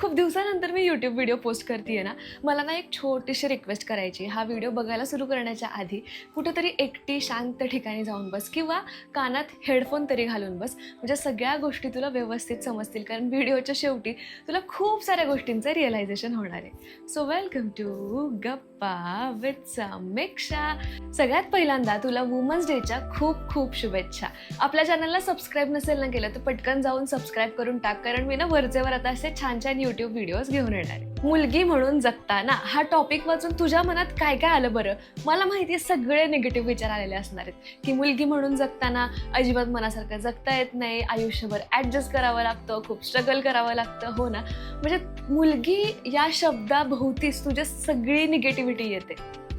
खूप दिवसानंतर मी YouTube video post करते ना, मला ना एक छोटीशी रिक्वेस्ट करायची. हा व्हिडिओ बघायला सुरू करण्याच्या आधी कुठेतरी एकटी शांत ठिकाणी जाऊन बस किंवा कानात हेडफोन तरी घालून बस, म्हणजे सगळ्या गोष्टी तुला व्यवस्थित समजतील. कारण व्हिडिओच्या शेवटी तुला खूप साऱ्या गोष्टींचं रिअलायझेशन होणार आहे. सो वेलकम टू गप्पा विथ समीक्षा. सगळ्यात पहिल्यांदा तुला वुमन्स डेच्या खूप खूप शुभेच्छा. आपल्या चॅनलला सबस्क्राईब नसेल ना केलं तर पटकन जाऊन सबस्क्राईब करून टाक, कारण मी ना वरचेवर आता असे छान छान यूट्यूब व्हिडिओज घेऊन येणार आहे. मुलगी म्हणून जगताना हा टॉपिक वाचून तुझ्या मनात काय काय आलं बरं? मला माहिती आहे सगळे निगेटिव्ह विचार आलेले असणार आहेत की मुलगी म्हणून जगताना अजिबात मनासारखं जगता येत नाही, आयुष्यभर ॲडजस्ट करावं लागतं, खूप स्ट्रगल करावं लागतं. हो ना, म्हणजे मुलगी या शब्दाभोवतीच तुझी सगळी निगेटिव्हिटी येते.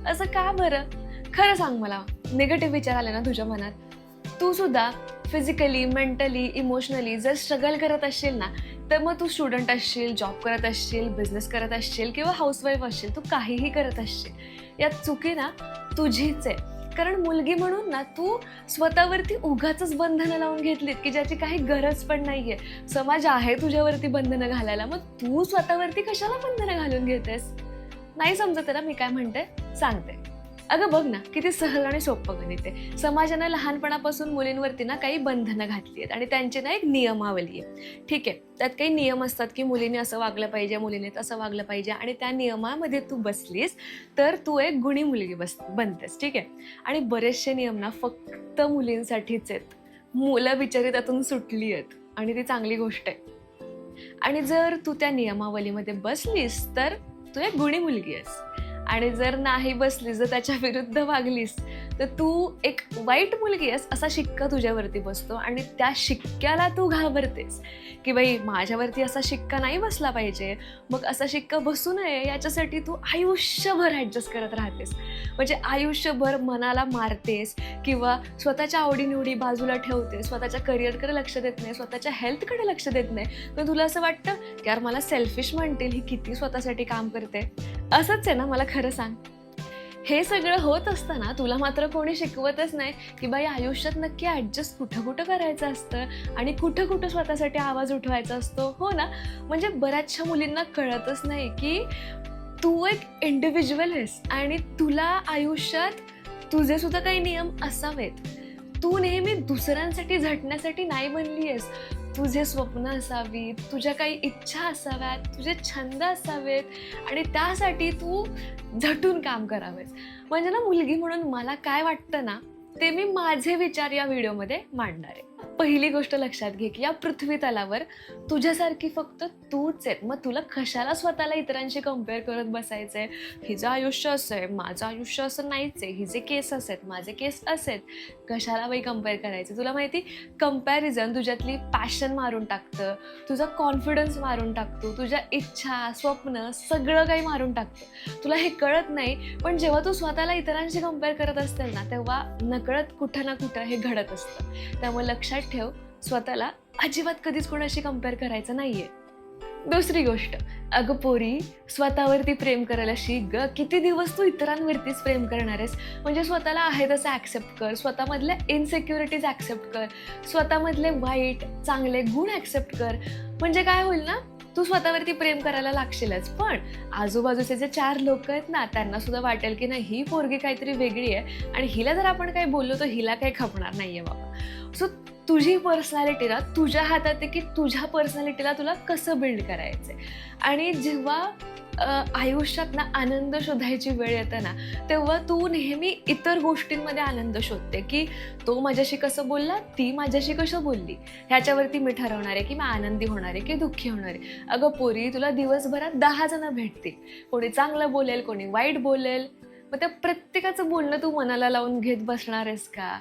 असं का बरं? खरं सांग मला, निगेटिव्ह विचार आले ना तुझ्या मनात, तू सुद्धा फिजिकली, मेंटली, इमोशनली जर स्ट्रगल करत असशील ना, तर मग तू स्टुडंट असशील, जॉब करत असशील, बिझनेस करत असशील किंवा हाऊसवाईफ असशील, तू काहीही करत असशील, यात चुकी ना तुझीच आहे. कारण मुलगी म्हणून ना तू स्वतःवरती उगाचच बंधनं लावून घेतलीत की ज्याची काही गरज पण नाहीये. समाज आहे तुझ्यावरती बंधनं घालायला, मग तू स्वतःवरती कशाला बंधनं घालून घेतेस? नाही समजत ना मी काय म्हणते? सांगते. अगं बघ ना, किती सहज आणि सोपं गणित आहे. समाजानं लहानपणापासून मुलींवरती ना काही बंधनं घातली आहेत आणि त्यांची ना एक नियमावली आहे. ठीक आहे, त्यात काही नियम असतात की मुलीने असं वागलं पाहिजे, मुलीने तसं वागलं पाहिजे, आणि त्या नियमामध्ये तू बसलीस तर तू एक गुणी मुलगी बनतेस. ठीक आहे, आणि बरेचसे नियम ना फक्त मुलींसाठीच आहेत. मुलं बिचारी त्यातून सुटली आहेत आणि ती चांगली गोष्ट आहे. आणि जर तू त्या नियमावलीमध्ये बसलीस तर तू एक गुणी मुलगी आहेस, आणि जर नाही बसलीस, जर त्याच्या विरुद्ध वागलीस तर तू एक वाईट मुलगी आहेस असा शिक्का तुझ्यावरती बसतो. आणि त्या शिक्क्याला तू घाबरतेस की बाई माझ्यावरती असा शिक्का नाही बसला पाहिजे, मग असा शिक्का बसू नये याच्यासाठी तू आयुष्यभर ॲडजस्ट करत राहतेस. म्हणजे आयुष्यभर मनाला मारतेस किंवा स्वतःच्या आवडीनिवडी बाजूला ठेवतेस, स्वतःच्या करिअरकडे लक्ष देत नाही, स्वतःच्या हेल्थकडे लक्ष देत नाही. तर तुला असं वाटतं की यार मला सेल्फिश म्हणतील, ही किती स्वतःसाठी काम करते. असंच आहे ना? मला खरं सांग. हे सगळं होत असताना तुला मात्र कोणी शिकवतच नाही की बाई आयुष्यात नक्की ॲडजस्ट कुठं कुठं करायचं असतं आणि कुठं कुठं स्वतःसाठी आवाज उठवायचा असतो. हो ना, म्हणजे बऱ्याचशा मुलींना कळतच नाही की तू एक इंडिव्हिज्युअल आहेस आणि तुला आयुष्यात तुझे सुद्धा काही नियम असावेत. तू नेहमी दुसऱ्यांसाठी झटण्यासाठी नाही बनली आहेस. तुझे स्वप्न असावीत, तुझ्या काही इच्छा असाव्यात, तुझे छंद असावेत, आणि त्यासाठी तू झटून काम करावेस. म्हणजे ना, मुलगी म्हणून मला काय वाटतं ना, ते मी माझे विचार या व्हिडिओमध्ये मांडणार आहे. पहिली गोष्ट लक्षात घे की या पृथ्वी तलावर तुझ्यासारखी फक्त तूच आहे. मग तुला कशाला स्वतःला इतरांशी कम्पेअर करत बसायचंय? हिचं आयुष्य असं आहे, माझं आयुष्य असं नाहीच आहे, हिचे केस असे आहेत, माझे केस असे आहेत. कशाला बाई कम्पेअर करायचं? तुला माहिती, कंपॅरिझन तुझ्यातली पॅशन मारून टाकतं, तुझा कॉन्फिडन्स मारून टाकतो, तुझ्या इच्छा, स्वप्न सगळं काही मारून टाकतं. तुला हे कळत नाही, पण जेव्हा तू स्वतःला इतरांशी कम्पेअर करत असतेस ना, तेव्हा नकळत कुठं ना कुठं हे घडत असतं. त्यामुळे लक्षात ठेव, स्वतःला अजिबात कधीच कोणाशी कम्पेअर करायचं नाहीये. दुसरी गोष्ट, अगं पोरी, स्वतःवरती प्रेम करायला शिक ग. किती दिवस तू इतरांवरतीच प्रेम करणार आहेस? म्हणजे स्वतःला आहे तसं ॲक्सेप्ट कर, स्वतःमधल्या इनसेक्युरिटीज ॲक्सेप्ट कर, स्वतःमधले वाईट चांगले गुण ॲक्सेप्ट कर. म्हणजे काय होईल ना, तू स्वतःवरती प्रेम करायला लागशीलच, पण आजूबाजूचे जे 4 लोक आहेत ना, त्यांना सुद्धा वाटेल की नाही, ही पोरगी काहीतरी वेगळी आहे आणि हिला जर आपण काही बोललो तर हिला काही खपणार नाहीये बाबा. सो तुझी पर्सनॅलिटी ना तुझ्या हातात आहे की तुझ्या पर्सनॅलिटीला तुला कसं बिल्ड करायचंय. आणि जेव्हा आयुष्यात ना आनंद शोधायची वेळ येते ना, तेव्हा तू नेहमी इतर गोष्टींमध्ये आनंद शोधते की तो माझ्याशी कसं बोलला, ती माझ्याशी कसं बोलली, ह्याच्यावरती मी ठरवणार आहे की मी आनंदी होणार आहे की दुःखी होणार आहे. अगं पोरी, तुला दिवसभरात 10 जण भेटतील, कोणी चांगलं बोलेल, कोणी वाईट बोलेल. मग त्या प्रत्येकाचं बोलणं तू मनाला लावून घेत बसणार आहेस का?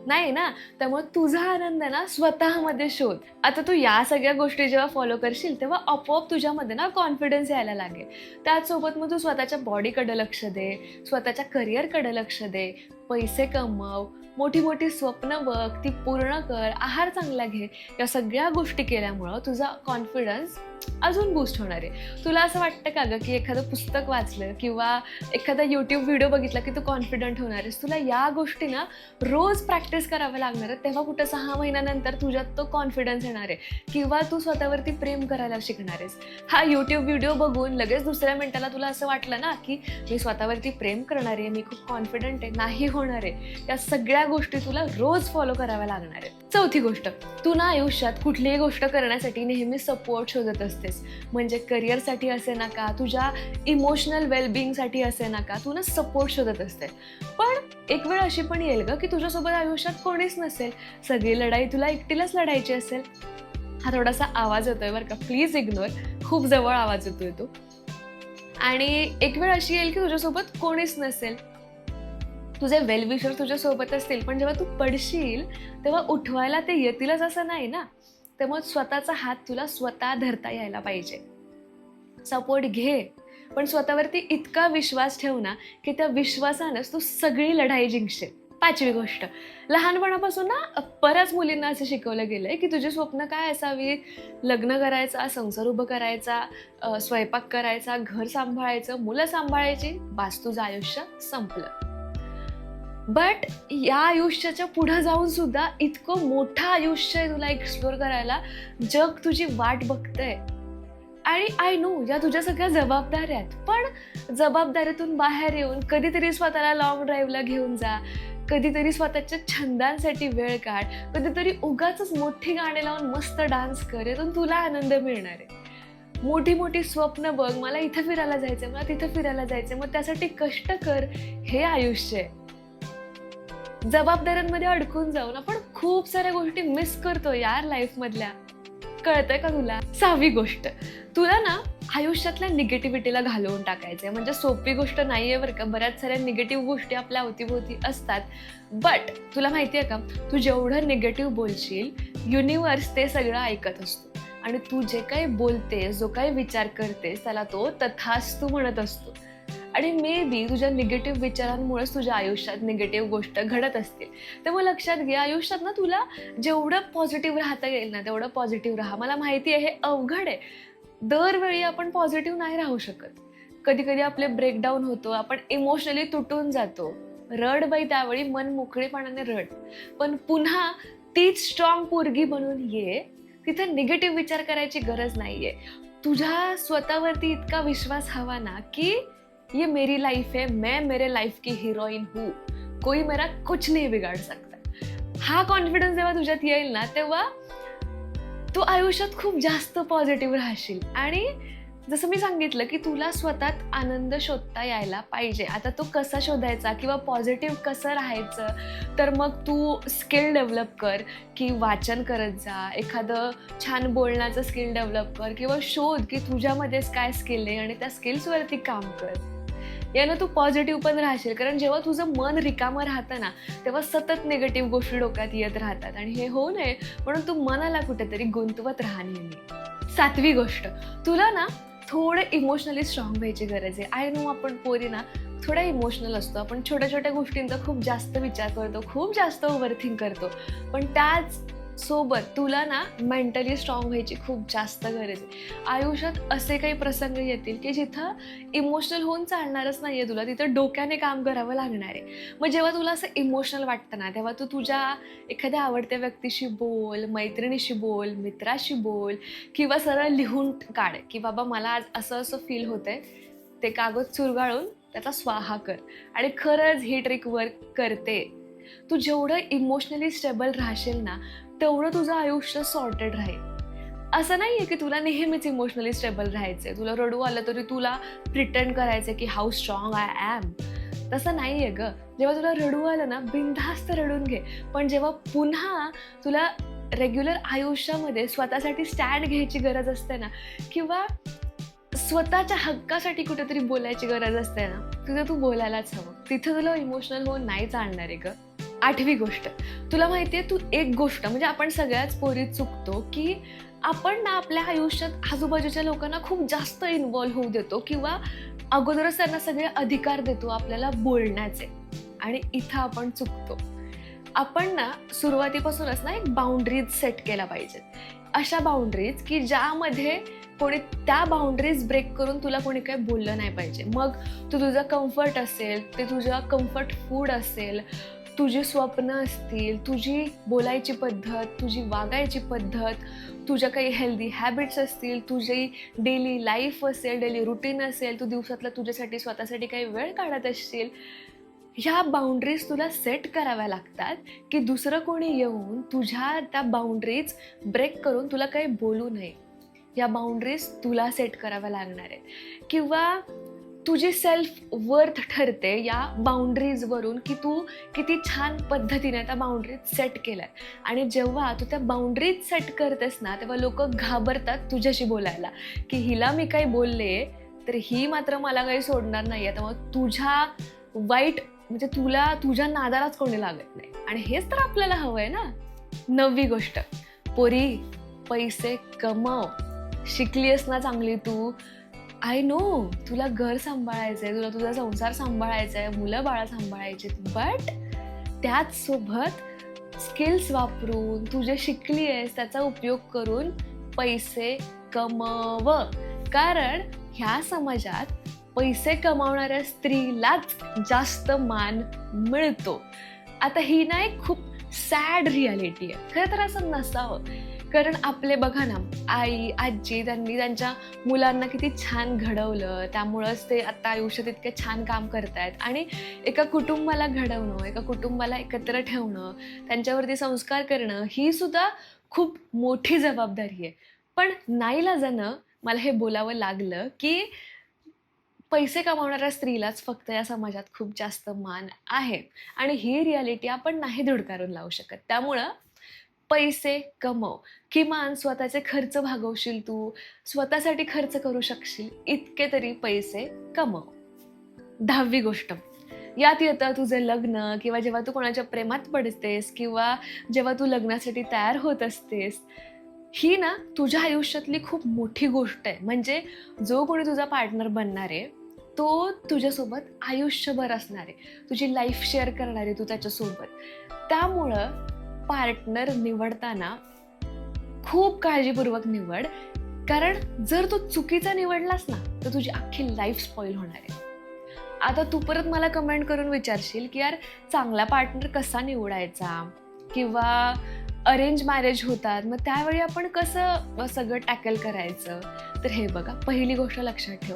नाही ना. त्यामुळे तुझा आनंद ना स्वतःमध्ये शोध. आता तू या सगळ्या गोष्टी जेव्हा फॉलो करशील तेव्हा आपोआप तुझ्यामध्ये ना कॉन्फिडन्स यायला लागेल. त्याचसोबत मग तू स्वतःच्या बॉडीकडे लक्ष दे, स्वतःच्या करिअरकडे लक्ष दे, पैसे कमव, मोठी मोठी स्वप्न बघ, ती पूर्ण कर, आहार चांगला घे. या सगळ्या गोष्टी केल्यामुळं तुझा कॉन्फिडन्स अजून बूस्ट होणार आहे. तुला असं वाटतं का गं की एखादं पुस्तक वाचलं किंवा एखादा यूट्यूब व्हिडिओ बघितला की तू कॉन्फिडंट होणार आहेस? तुला या गोष्टी ना रोज प्रॅक्टिस कराव्या लागणार आहेत, तेव्हा कुठं 6 महिन्यानंतर तुझ्यात तो कॉन्फिडन्स येणार आहे किंवा तू स्वतःवरती प्रेम करायला शिकणार आहेस. हा यूट्यूब व्हिडिओ बघून लगेच दुसऱ्या मिनिटाला तुला असं वाटलं ना की मी स्वतःवरती प्रेम करणार आहे, मी खूप कॉन्फिडंट आहे, नाही होणार आहे. या सगळ्या गोष्टी तुला रोज फॉलो कराव्या लागणार आहेत. चौथी गोष्ट, तू ना आयुष्यात कुठलीही गोष्ट करण्यासाठी नेहमी सपोर्ट शोधत असतेस. म्हणजे करिअरसाठी असे ना का, तुझ्या इमोशनल वेलबिंगसाठी असे ना का, तू ना सपोर्ट शोधत असते. पण एक वेळ अशी पण येईल ग की तुझ्यासोबत आयुष्यात कोणीच नसेल, सगळी लढाई तुला एकटीलाच लढायची असेल. हा थोडासा आवाज येतोय बरं का, प्लीज इग्नोर, खूप जवळ आवाज येतोय तो. आणि एक वेळ अशी येईल की तुझ्यासोबत कोणीच नसेल, तुझे वेलविशर तुझ्या सोबत असतील, पण जेव्हा तू पडशील तेव्हा उठवायला ते येतीलच असं नाही ना. त्यामुळे स्वतःचा हात तुला स्वतः धरता यायला पाहिजे. सपोर्ट घे, पण स्वतःवरती इतका विश्वास ठेव ना की त्या विश्वासानंच तू सगळी लढाई जिंकशील. पाचवी गोष्ट, लहानपणापासून ना बऱ्याच मुलींना असं शिकवलं गेलंय की तुझी स्वप्न काय असावी, लग्न करायचा, संसार उभं करायचा, स्वयंपाक करायचा, घर सांभाळायचं, मुलं सांभाळायची, बास तुझं आयुष्य संपलं. बट या आयुष्याच्या पुढे जाऊन सुद्धा इतकं मोठं आयुष्य आहे तुला एक्सप्लोर करायला, जग तुझी वाट बघतंय. आणि आय नो या तुझ्या सगळ्या जबाबदाऱ्या आहेत, पण जबाबदारीतून बाहेर येऊन कधीतरी स्वतःला लॉंग ड्राईव्हला घेऊन जा, कधीतरी स्वतःच्या छंदांसाठी वेळ काढ, कधीतरी उगाच मोठी गाणी लावून मस्त डान्स कर, यातून तुला आनंद मिळणार आहे. मोठी मोठी स्वप्न बघ, मला इथं फिरायला जायचंय, मला तिथं फिरायला जायचंय, मग त्यासाठी कष्ट कर. हे आयुष्य आहे. जबाबदाऱ्यांमध्ये अडकून जाऊन आपण खूप साऱ्या गोष्टी मिस करतो यार लाईफमधल्या, कळतंय का तुला? सहावी गोष्ट, तुला ना आयुष्यातल्या निगेटिव्हिटीला घालवून टाकायचंय. म्हणजे सोपी गोष्ट नाहीये बरं का, बऱ्याच साऱ्या निगेटिव्ह गोष्टी आपल्या अवतीभोवती असतात. बट तुला माहितीये का, तू जेवढं निगेटिव्ह बोलशील, युनिवर्स ते सगळं ऐकत असतो. आणि तू जे काही बोलतेस, जो काही विचार करतेस, त्याला तो तथास्तु म्हणत असतो. आणि मे बी तुझ्या निगेटिव्ह विचारांमुळेच तुझ्या आयुष्यात निगेटिव्ह गोष्ट घडत असतील. त्यामुळे लक्षात घे, आयुष्यात ना तुला जेवढं पॉझिटिव्ह राहता येईल ना तेवढं पॉझिटिव्ह राहा. मला माहिती आहे हे अवघड आहे, दरवेळी आपण पॉझिटिव्ह नाही राहू शकत. कधी कधी आपले ब्रेकडाऊन होतो, आपण इमोशनली तुटून जातो. रड बाई, त्यावेळी मन मोकळेपणाने रड, पण पुन्हा तीच स्ट्रॉंग पोरगी बनून ये. तिथे निगेटिव्ह विचार करायची गरज नाहीये. तुझ्या स्वतःवरती इतका विश्वास हवा ना की ये मेरी लाइफ है, मैं मेरे लाइफ की हीरोइन हूँ, कोई मेरा कुछ नहीं बिगाड़ सकता. हा कॉन्फिडन्स जेव्हा तुझ्यात येईल ना तेव्हा तू आयुष्यात खूप जास्त पॉझिटिव्ह राहशील. आणि जसं मी सांगितलं की तुला स्वतःत आनंद शोधता यायला पाहिजे. आता तो कसा शोधायचा किंवा पॉझिटिव्ह कसं राहायचं, तर मग तू स्किल डेव्हलप कर, की वाचन करत जा, एखादं छान बोलण्याचं स्किल डेव्हलप कर, किंवा शोध की तुझ्यामध्येच काय स्किल आहे आणि त्या स्किल्सवरती काम कर. यानं तू पॉझिटिव्ह पण राहशील. कारण जेव्हा तुझं मन रिकामं राहतं ना तेव्हा सतत निगेटिव्ह गोष्टी डोक्यात येत राहतात, आणि हे होऊ नये म्हणून तू मनाला कुठेतरी गुंतवत राहा नेहमी. सातवी गोष्ट, तुला ना थोडं इमोशनली स्ट्रॉंग व्हायची गरज आहे. आय नो आपण पोरी ना थोडा इमोशनल असतो, आपण छोट्या छोट्या गोष्टींचा खूप जास्त विचार करतो, खूप जास्त ओव्हरथिंक करतो. पण त्याच सोबत तुला ना मेंटली स्ट्रॉंग व्हायची खूप जास्त गरज आहे. आयुष्यात असे काही प्रसंग येतील की जिथं इमोशनल होऊन चालणारच नाहीये तुला, तिथं डोक्याने काम करावं लागणार आहे. मग जेव्हा तुला असं इमोशनल वाटतं ना तेव्हा तू तुझ्या एखाद्या आवडत्या व्यक्तीशी बोल, मैत्रिणीशी बोल, मित्राशी बोल, किंवा सरळ लिहून काढ की बाबा मला आज असं असं फील होतंय. ते कागद चुरगाळून त्याचा स्वाहा कर. आणि खरंच ही ट्रिक वर्क करते. तू जेवढं इमोशनली स्टेबल राहशील ना तेवढं तुझं आयुष्य सॉर्टेड राहील. असं नाहीये की तुला नेहमीच इमोशनली स्टेबल राहायचंय, तुला रडू आलं तरी तुला प्रिटेंड करायचंय की हाऊ स्ट्रॉंग आय ॲम. तसं नाहीये ग. जेव्हा तुला रडू आलं ना बिनधास्त रडून घे, पण जेव्हा पुन्हा तुला रेग्युलर आयुष्यामध्ये स्वतःसाठी स्टँड घ्यायची गरज असते ना, किंवा स्वतःच्या हक्कासाठी कुठेतरी बोलायची गरज असते ना, तिथं तू बोलायलाच हवं. तिथं तुला इमोशनल होऊन नाही चालणार आहे ग. आठवी गोष्ट, तुला माहितीये तू एक गोष्ट, म्हणजे आपण सगळ्याच पोरी चुकतो की आपण ना आपल्या आयुष्यात आजूबाजूच्या लोकांना खूप जास्त इन्व्हॉल्व होऊ देतो, किंवा अगोदरच त्यांना सगळे अधिकार देतो आपल्याला बोलण्याचे. आणि इथं आपण चुकतो. आपण ना सुरुवातीपासूनच ना एक बाउंड्रीज सेट केला पाहिजे. अशा बाउंड्रीज की ज्यामध्ये कोणी त्या बाउंड्रीज ब्रेक करून तुला कोणी काही बोललं नाही पाहिजे. मग तो तुझा कम्फर्ट असेल, ते तुझा कम्फर्ट फूड असेल, तुझी स्वप्न असतील, तुझी बोलायची पद्धत, तुझी वागायची पद्धत, तुझ्या काही हेल्दी हॅबिट्स असतील, तुझी डेली लाईफ असेल, डेली रुटीन असेल, तू दिवसातला तुझ्यासाठी स्वतःसाठी काही वेळ काढत असशील, ह्या बाउंड्रीज तुला सेट कराव्या लागतात की दुसरं कोणी येऊन तुझ्या त्या बाउंड्रीज ब्रेक करून तुला काही बोलू नये. या बाउंड्रीज तुला सेट कराव्या लागणार आहेत किंवा तुझी सेल्फ वर्थ ठरते या बाउंड्रीजवरून की तू किती छान पद्धतीने त्या बाउंड्रीज सेट केल्या. आणि जेव्हा तू त्या बाउंड्रीज सेट करतेस ना, तेव्हा लोक घाबरतात तुझ्याशी बोलायला की हिला मी काही बोलले तर ही मात्र मला काही सोडणार नाही आहे, त्यामुळे तुझ्या वाईट म्हणजे तुला तुझ्या नादालाच कोणी लागत नाही. आणि हेच तर आपल्याला हवंय ना. 9वी गोष्ट, पोरी पैसे कमव. शिकलीस ना चांगली तू, आय नो तुला घर सांभाळायचंय, तुला तुझा संसार सांभाळायचा आहे, मुलं बाळा सांभाळायचे, बट त्याच सोबत स्किल्स वापरून तू जे शिकली आहेस त्याचा उपयोग करून पैसे कमव. कारण ह्या समाजात पैसे कमावणाऱ्या स्त्रीलाच जास्त मान मिळतो. आता ही ना एक खूप सॅड रियालिटी आहे. खरं तर असं नसावं, कारण आपले बघा ना, आई आजी त्यांनी त्यांच्या मुलांना किती छान घडवलं, त्यामुळंच ते आता आयुष्यात इतके छान काम करतायत. आणि एका कुटुंबाला घडवणं, एका कुटुंबाला एकत्र ठेवणं, त्यांच्यावरती संस्कार करणं ही सुद्धा खूप मोठी जबाबदारी आहे. पण नाईलाजानं मला हे बोलावं लागलं की पैसे कमावणाऱ्या स्त्रीलाच फक्त या समाजात खूप जास्त मान आहे. आणि ही रियालिटी आपण नाही धुडकारून लावू शकत. त्यामुळं पैसे कमव, किमान स्वतःचे खर्च भागवशील, तू स्वतःसाठी खर्च करू शकशील इतके तरी पैसे कमव. 10वी गोष्ट, यात येतं तुझं लग्न किंवा जेव्हा तू कोणाच्या प्रेमात पडतेस किंवा जेव्हा तू लग्नासाठी तयार होत असतेस, ही ना तुझ्या आयुष्यातली खूप मोठी गोष्ट आहे. म्हणजे जो कोणी तुझा पार्टनर बनणार आहे तो तुझ्यासोबत आयुष्यभर असणार आहे, तुझी लाईफ शेअर करणार आहे तू त्याच्यासोबत. त्यामुळं पार्टनर निवडताना खूप काळजीपूर्वक निवड, कारण जर तू चुकीचा निवडलास ना तर तुझी अख्खी लाईफ स्पॉईल होणार आहे. आता तू परत मला कमेंट करून विचारशील की यार चांगला पार्टनर कसा निवडायचा किंवा अरेंज मॅरेज होतात, मग त्यावेळी आपण कसं सगळं टॅकल करायचं. तर हे बघा, पहिली गोष्ट लक्षात ठेव,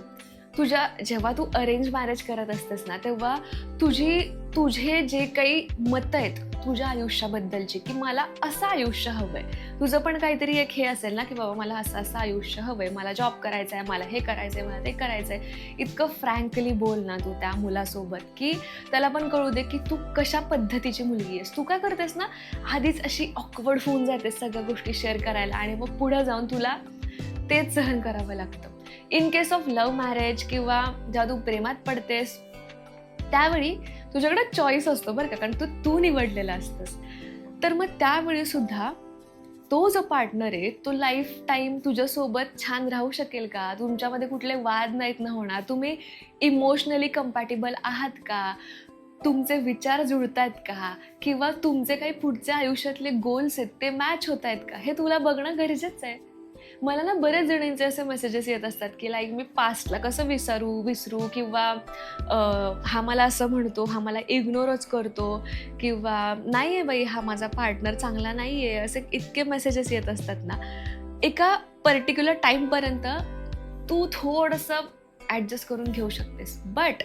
जेव्हा तू अरेंज मॅरेज करत असतेस ना तेव्हा तुझे जे काही मतं आहेत तुझ्या आयुष्याबद्दलची की मला असं आयुष्य हवंय, तुझं पण काहीतरी एक हे असेल ना की बाबा मला असं आयुष्य हवंय, मला जॉब करायचा आहे, मला हे करायचंय, मला ते करायचंय. इतकं फ्रँकली बोल ना तू त्या मुलासोबत की त्याला पण कळू दे की तू कशा पद्धतीची मुलगी आहेस. तू काय करतेस ना, आधीच अशी ऑकवर्ड होऊन जातेस सगळ्या गोष्टी शेअर करायला आणि मग पुढे जाऊन तुला तेच सहन करावं लागतं. In case of love marriage किंवा जेव्हा तू प्रेमात पडतेस त्यावेळी तुझ्याकडे चॉईस असतो बरं का, कारण तू निवडलेला असतंस. तर मग त्यावेळी सुद्धा तो जो पार्टनर आहे तो लाईफ टाईम तुझ्यासोबत छान राहू शकेल का, तुमच्यामध्ये कुठले वाद नाहीत ना होणार, तुम्ही इमोशनली कम्पॅटेबल आहात का, तुमचे विचार जुळतायत का, किंवा तुमचे काही पुढच्या आयुष्यातले गोल्स आहेत ते मॅच होत आहेत का, हे तुला बघणं गरजेचं आहे. मला ना बरेच जणांचे असे मेसेजेस येत असतात की लाईक मी पास्टला कसं विसरू किंवा हा मला असं म्हणतो, हा मला इग्नोरच करतो, किंवा नाही आहे बाई हा माझा पार्टनर चांगला नाही आहे, असे इतके मेसेजेस येत असतात ना. एका पर्टिक्युलर टाईमपर्यंत तू थोडंसं ॲडजस्ट करून घेऊ शकतेस, बट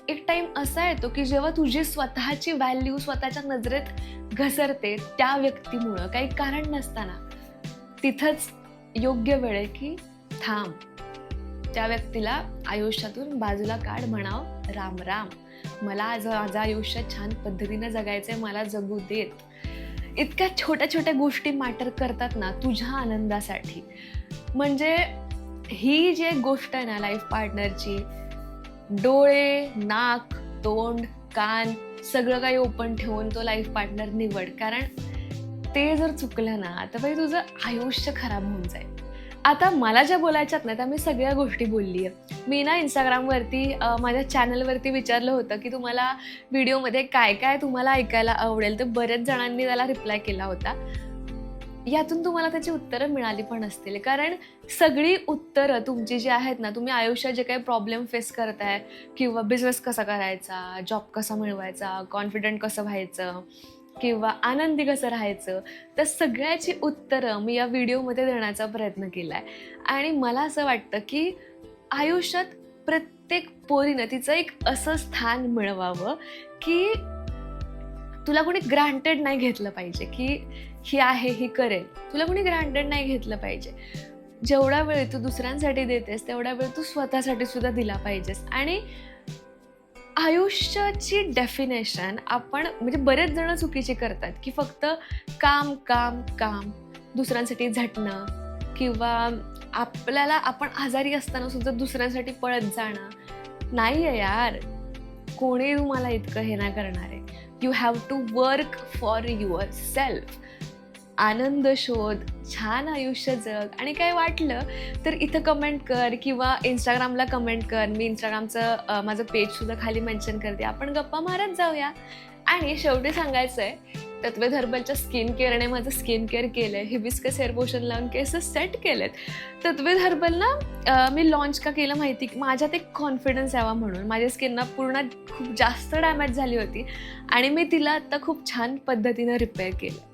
एक टाईम असा येतो की जेव्हा तुझी स्वतःची व्हॅल्यू स्वतःच्या नजरेत घसरते त्या व्यक्तीमुळं काही कारण नसताना, तिथंच योग्य वेळ आहे की थांब, त्या व्यक्तीला आयुष्यातून बाजूला काढ, म्हणाव राम राम, मला आज माझं आयुष्य छान पद्धतीने जगायचंय, मला जगू देत. इतक्या छोट्या छोट्या गोष्टी मॅटर करतात ना तुझ्या आनंदासाठी. म्हणजे ही जी एक गोष्ट आहे ना लाईफ पार्टनरची, डोळे, नाक, तोंड, कान सगळं काही ओपन ठेवून तो लाईफ पार्टनर निवड, कारण ते जर चुकलं ना तर बाई तुझं आयुष्य खराब होऊन जाईल. आता मला ज्या बोलायच्यात ना त्या मी सगळ्या गोष्टी बोलली आहे. मी ना इंस्टाग्रामवरती माझ्या चॅनलवरती विचारलं होतं की तुम्हाला व्हिडिओमध्ये काय काय तुम्हाला ऐकायला आवडेल, तर बरेच जणांनी त्याला रिप्लाय केला होता. यातून तुम्हाला त्याची उत्तरं मिळाली पण असतील, कारण सगळी उत्तरं तुमची जी आहेत ना, तुम्ही आयुष्यात जे काही प्रॉब्लेम फेस करताय किंवा बिझनेस कसा करायचा, जॉब कसा मिळवायचा, कॉन्फिडंट कसं व्हायचं किंवा आनंदी कसं राहायचं, त्या सगळ्याची उत्तरं मी या व्हिडिओमध्ये देण्याचा प्रयत्न केला आहे. आणि मला असं वाटतं की आयुष्यात प्रत्येक पोरीनं तिचं एक असं स्थान मिळवावं की तुला कोणी ग्रांटेड नाही घेतलं पाहिजे की ही आहे, ही करेल. तुला कोणी ग्रांटेड नाही घेतलं पाहिजे. जेवढा वेळ तू दुसऱ्यांसाठी देतेस तेवढा वेळ तू स्वतःसाठी सुद्धा दिला पाहिजेस. आणि आयुष्याची डेफिनेशन आपण म्हणजे बरेच जण चुकीची करतात की फक्त काम काम काम, दुसऱ्यांसाठी झटणं किंवा आपण आजारी असताना सुद्धा दुसऱ्यांसाठी पळत जाणं. नाही आहे यार, कोणी तुम्हाला इतकं हे नाही करणार आहे. You have to work for yourself. आनंद शोध, छान आयुष्य जग. आणि काय वाटलं तर इथं कमेंट कर किंवा इंस्टाग्रामला कमेंट कर. मी इंस्टाग्रामचं माझं पेजसुद्धा खाली मेन्शन करते. आपण गप्पा मारत जाऊया. आणि शेवटी सांगायचं आहे, तत्वे हर्बलच्या स्किन केअरने माझं स्किन केअर केलं आहे. हिबिस्कस हेअर पोशन लावून केस सेट केलेत. तत्वे हर्बल ना मी लॉन्च का केलं माहिती की माझ्यात एक कॉन्फिडन्स यावा म्हणून. माझ्या स्किनना पूर्ण खूप जास्त डॅमेज झाली होती आणि मी तिला आत्ता खूप छान पद्धतीनं रिपेअर केलं.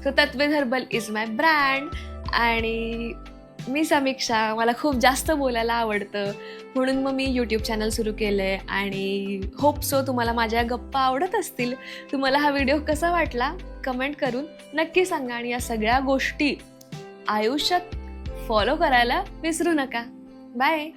सो तत्वे हर्बल इज माय ब्रँड. आणि मी समीक्षा, मला खूप जास्त बोलायला आवडतं म्हणून मग मी यूट्यूब चॅनल सुरू केलं आहे. आणि होप सो तुम्हाला माझ्या गप्पा आवडत असतील. तुम्हाला हा व्हिडिओ कसा वाटला कमेंट करून नक्की सांगा. आणि या सगळ्या गोष्टी आयुष्यात फॉलो करायला विसरू नका. बाय.